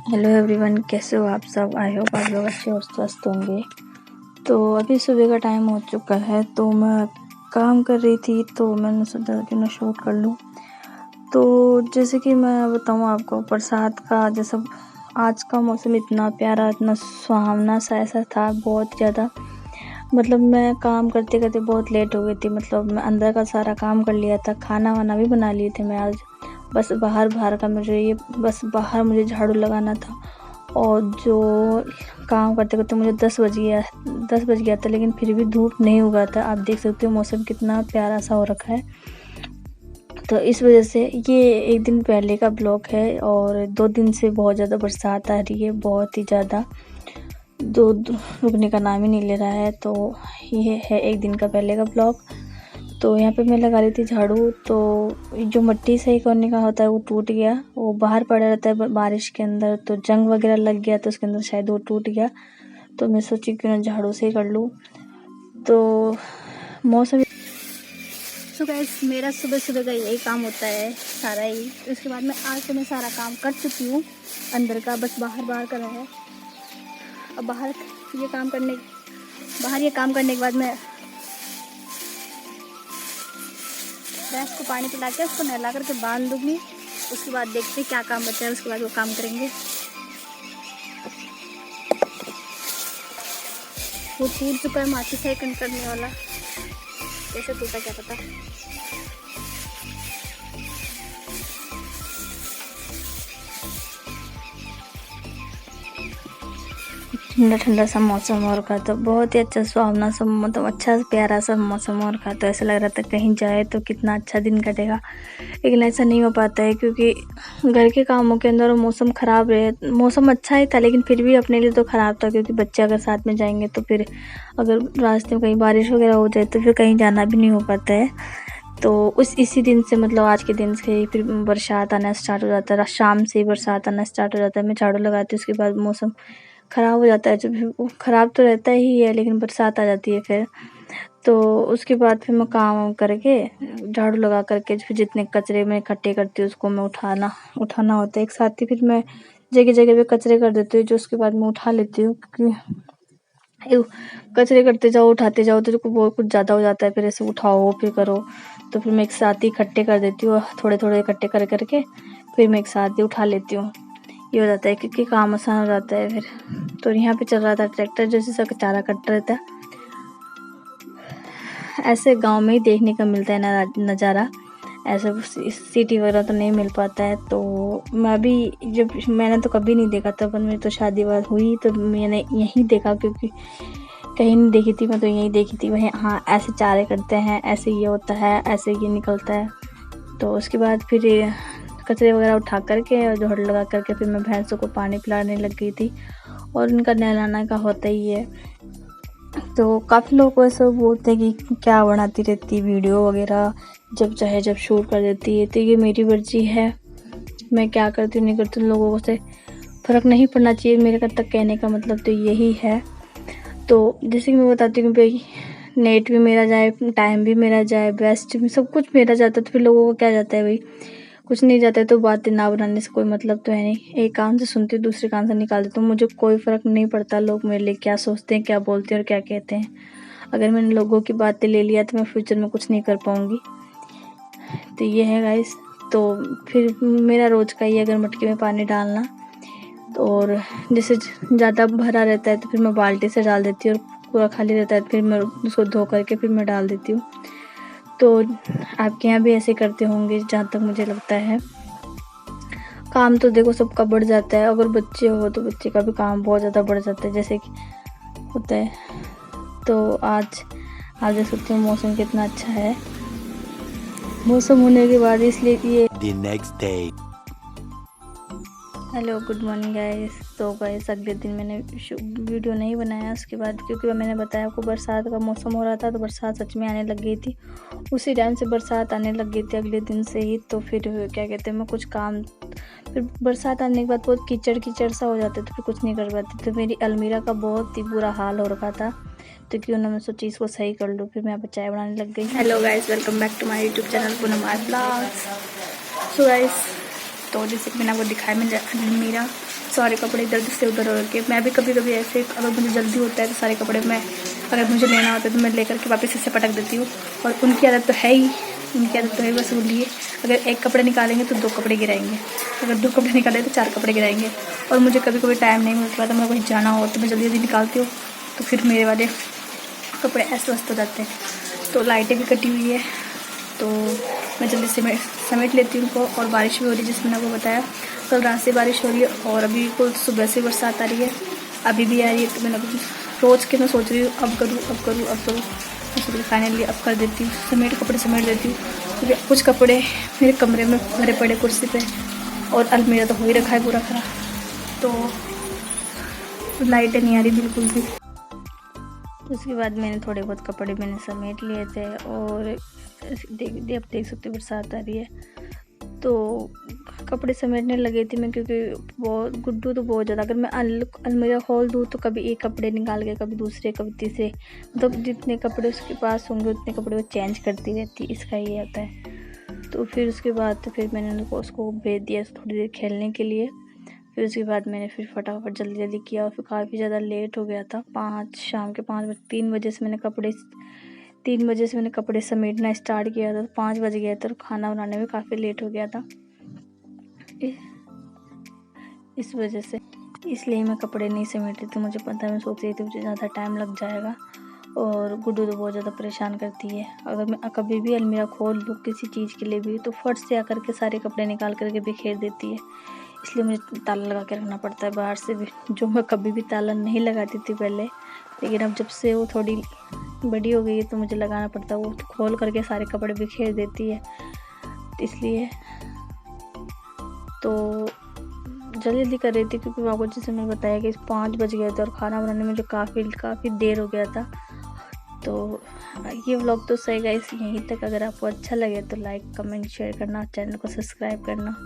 Hello everyone, कैसे हो आप सब। आई होप आप लोग अच्छे और स्वस्थ होंगे। तो अभी सुबह का टाइम हो चुका है, तो मैं काम कर रही थी, तो मैंने सोचा कि मैं शूट कर लूँ। तो जैसे कि मैं बताऊँ आपको, बरसात का जैसा आज का मौसम इतना प्यारा, इतना सुहावना सा ऐसा था, बहुत ज़्यादा। मतलब मैं काम करते करते बहुत लेट हो गई थी। मतलब मैं अंदर का सारा काम कर लिया था, खाना वाना भी बना लिए थे मैं आज। बस बाहर मुझे झाड़ू लगाना था। और जो काम करते करते मुझे 10 बज गया था, लेकिन फिर भी धूप नहीं उगा था। आप देख सकते हो मौसम कितना प्यारा सा हो रखा है। तो इस वजह से ये एक दिन पहले का ब्लॉग है, और 2 दिन से बहुत ज़्यादा बरसात आ रही है, बहुत ही ज़्यादा। दो रुकने का नाम ही नहीं ले रहा है। तो ये है एक दिन का पहले का ब्लॉग। तो यहाँ पे मैं लगा रही थी झाड़ू, तो जो मिट्टी सही करने का होता है वो टूट गया। वो बाहर पड़ा रहता है बारिश के अंदर, तो जंग वगैरह लग गया, तो उसके अंदर शायद वो टूट गया। तो मैं सोची क्यों ना झाड़ू से ही कर लूँ। तो मौसम तो गाइस, मेरा सुबह सुबह का यही काम होता है सारा ही। उसके बाद में आज तो मैं सारा काम कर चुकी हूँ अंदर का, बस बाहर का रहा है। अब बाहर ये काम करने के बाद मैं भैंस को पानी पिला के उसको नहला करके बांध दूँगी। उसके बाद देखते हैं क्या काम बचा है, उसके बाद वो काम करेंगे। वो टूट चुका है, माची से करने वाला। कैसे टूटा क्या पता। ठंडा ठंडा सा मौसम हो रखा था, बहुत ही अच्छा सुहावना सा, मतलब अच्छा प्यारा सा मौसम हो रखा। तो ऐसा लग रहा था कहीं जाए तो कितना अच्छा दिन कटेगा, लेकिन ऐसा नहीं हो पाता है, क्योंकि घर के कामों के अंदर मौसम ख़राब रहे। मौसम अच्छा ही था, लेकिन फिर भी अपने लिए तो ख़राब था, क्योंकि बच्चे अगर साथ में जाएंगे तो फिर अगर रास्ते में कहीं बारिश वगैरह हो जाए तो फिर कहीं जाना भी नहीं हो पाता है। तो इसी दिन से, मतलब आज के दिन से ही फिर बरसात आना स्टार्ट हो जाता है। शाम से ही बरसात आना स्टार्ट हो जाता है। मैं झाड़ू लगाती हूँ, उसके बाद मौसम ख़राब हो जाता है। जब वो ख़राब तो रहता ही है, लेकिन बरसात आ जाती है फिर। तो उसके बाद फिर मैं काम करके झाड़ू लगा करके फिर जितने कचरे में इकट्ठे करती हूँ उसको मैं उठाना होता है एक साथ ही। फिर मैं जगह जगह पे कचरे कर देती हूँ, जो उसके बाद मैं उठा लेती हूँ, क्योंकि कचरे करते जाओ उठाते जाओ तो बहुत कुछ ज़्यादा हो जाता है। फिर ऐसे उठाओ फिर करो, तो फिर मैं एक साथ ही इकट्ठे कर देती हूँ, थोड़े थोड़े इकट्ठे कर करके फिर मैं एक साथ ही उठा लेती हूँ। ये हो जाता है क्योंकि काम आसान हो जाता है फिर। तो यहाँ पे चल रहा था ट्रैक्टर, जैसे सब चारा कट रहा था। ऐसे गांव में ही देखने का मिलता है नज़ारा, ऐसे सिटी वगैरह तो नहीं मिल पाता है। तो मैंने तो कभी नहीं देखा था, पर मेरी तो शादी बात हुई तो मैंने यहीं देखा, क्योंकि कहीं नहीं देखी थी मैं, तो यहीं देखी थी। वहीं हाँ, ऐसे चारे करते हैं, ऐसे ये होता है, ऐसे ये निकलता है। तो उसके बाद फिर कचरे वगैरह उठा करके और झाड़ू लगा करके फिर मैं भैंसों को पानी पिलाने लग गई थी, और उनका नहलाना का होता ही है। तो काफ़ी लोग ऐसा बोलते हैं कि क्या बनाती रहती वीडियो वगैरह, जब चाहे जब शूट कर देती है। तो ये मेरी मर्जी है, मैं क्या करती हूँ नहीं करती हूँ, लोगों से फ़र्क नहीं पड़ना चाहिए। मेरे तक कहने का मतलब तो यही है। तो जैसे कि मैं बताती हूँ भाई, नेट भी मेरा जाए, टाइम भी मेरा जाए, बेस्ट भी, सब कुछ मेरा जाता है, तो फिर लोगों को क्या जाता है भाई, कुछ नहीं जाता है। तो बातें ना बनाने से कोई मतलब तो है नहीं। एक कान से सुनती हूँ, दूसरे कान से निकाल देती हूँ। मुझे कोई फ़र्क नहीं पड़ता लोग मेरे लिए क्या सोचते हैं, क्या बोलते हैं और क्या कहते हैं। अगर मैंने लोगों की बातें ले लिया तो मैं फ्यूचर में कुछ नहीं कर पाऊँगी। तो ये है गाइस। तो फिर मेरा रोज़ का ही अगर मटके में पानी डालना, और जैसे ज़्यादा भरा रहता है तो फिर मैं बाल्टी से डाल देती हूँ, और पूरा खाली रहता है तो फिर मैं उसको धो करके फिर मैं डाल देती हूँ। तो आपके यहाँ भी ऐसे करते होंगे जहाँ तक मुझे लगता है। काम तो देखो सबका बढ़ जाता है, अगर बच्चे हो तो बच्चे का भी काम बहुत ज़्यादा बढ़ जाता है, जैसे कि होता है। तो आज देख सकते हो मौसम कितना अच्छा है। मौसम होने के बाद इसलिए ये The next day. Hello good morning guys. तो गाइस अगले दिन मैंने वीडियो नहीं बनाया उसके बाद, क्योंकि मैंने बताया आपको बरसात का मौसम हो रहा था, तो बरसात सच में आने लग गई थी। उसी टाइम से बरसात आने लग गई थी अगले दिन से ही। तो फिर क्या कहते हैं, मैं कुछ काम, फिर बरसात आने के बाद बहुत कीचड़ कीचड़ सा हो जाता है, तो फिर कुछ नहीं कर पाती। तो मेरी अलमीरा का बहुत ही बुरा हाल हो रखा था, तो क्यों ना मैं सोची इसको सही कर लूँ। फिर मैं यहाँ पर चाय बनाने लग गई। Hello guys, welcome back to my YouTube channel Poonam art blogs. So guys, तो जैसे कि मैंने आपको दिखाया, मैं अलमीरा सारे कपड़े इधर से उधर हो के। मैं भी कभी कभी ऐसे, अगर मुझे जल्दी होता है तो सारे कपड़े मैं, अगर मुझे लेना होता है तो मैं लेकर के वापस इसे पटक देती हूँ। और उनकी आदत तो है ही, बस बोलिए, अगर एक कपड़े निकालेंगे तो 2 कपड़े गिराएंगे, अगर 2 कपड़े निकाले तो 4 कपड़े गिराएंगे। और मुझे कभी कभी टाइम नहीं मिलता तो मैं कहीं जाना हो तो मैं जल्दी जल्दी निकालती हूँ, तो फिर मेरे वाले कपड़े ऐसे वस्त हो जाते हैं। तो लाइटें भी कटी हुई है तो मैं जल्दी से समेट लेती हूँ उनको। और बारिश भी हो रही है, जैसे मैंने आपको बताया कल रात से बारिश हो रही है और अभी कुल सुबह से बरसात आ रही है, अभी भी आ रही है। तो मैंने रोज़ के मैं सोच रही हूँ अब करूँ। तो फाइनली अब कर देती हूँ, कपड़े समेट देती हूँ। क्योंकि कुछ कपड़े मेरे कमरे में भरे पड़े कुर्सी पे, और अलमीरा तो हो ही रखा है पूरा खरा। तो लाइटें नहीं आ रही बिल्कुल भी। उसके बाद मैंने थोड़े बहुत कपड़े मैंने समेट लिए थे और अब देख सकते बरसात आ रही है तो कपड़े समेटने लगी थी मैं, क्योंकि बहुत गुड्डू तो बहुत ज़्यादा, अगर मैं अलमीरा खोल दूँ तो कभी एक कपड़े निकाल के कभी दूसरे कभी तीसरे, मतलब जितने कपड़े उसके पास होंगे उतने कपड़े वो चेंज करती रहती, इसका ये आता है। तो फिर उसके बाद तो फिर मैंने उसको भेज दिया थोड़ी देर खेलने के लिए। फिर उसके बाद मैंने फिर फटाफट जल्दी किया और फिर काफ़ी ज़्यादा लेट हो गया था। शाम के 5 बजे 3 बजे से मैंने कपड़े समेटना स्टार्ट किया था, तो 5 बज गया था और खाना बनाने में काफ़ी लेट हो गया था इस वजह से, इसलिए मैं कपड़े नहीं समेट रही थी। मुझे पता है, मैं सोच रही थी मुझे ज़्यादा टाइम लग जाएगा। और गुड्डू तो बहुत ज़्यादा परेशान करती है, अगर मैं कभी भी अलमीरा खोल लूँ किसी चीज़ के लिए भी तो फट से आकर के सारे कपड़े निकाल करके बिखेर देती है, इसलिए मुझे ताला लगा के रखना पड़ता है बाहर से भी, जो मैं कभी भी ताला नहीं लगाती थी पहले। लेकिन अब जब से वो थोड़ी बड़ी हो गई है तो मुझे लगाना पड़ता है, वो खोल करके सारे कपड़े बिखेर देती है, इसलिए तो जल्दी कर रही थी। क्योंकि मैं आपको जैसे मैंने बताया कि 5 बज गए थे और खाना बनाने में जो काफ़ी देर हो गया था। तो ये व्लॉग तो सही गाइस यहीं तक। अगर आपको अच्छा लगे तो लाइक कमेंट शेयर करना, चैनल को सब्सक्राइब करना।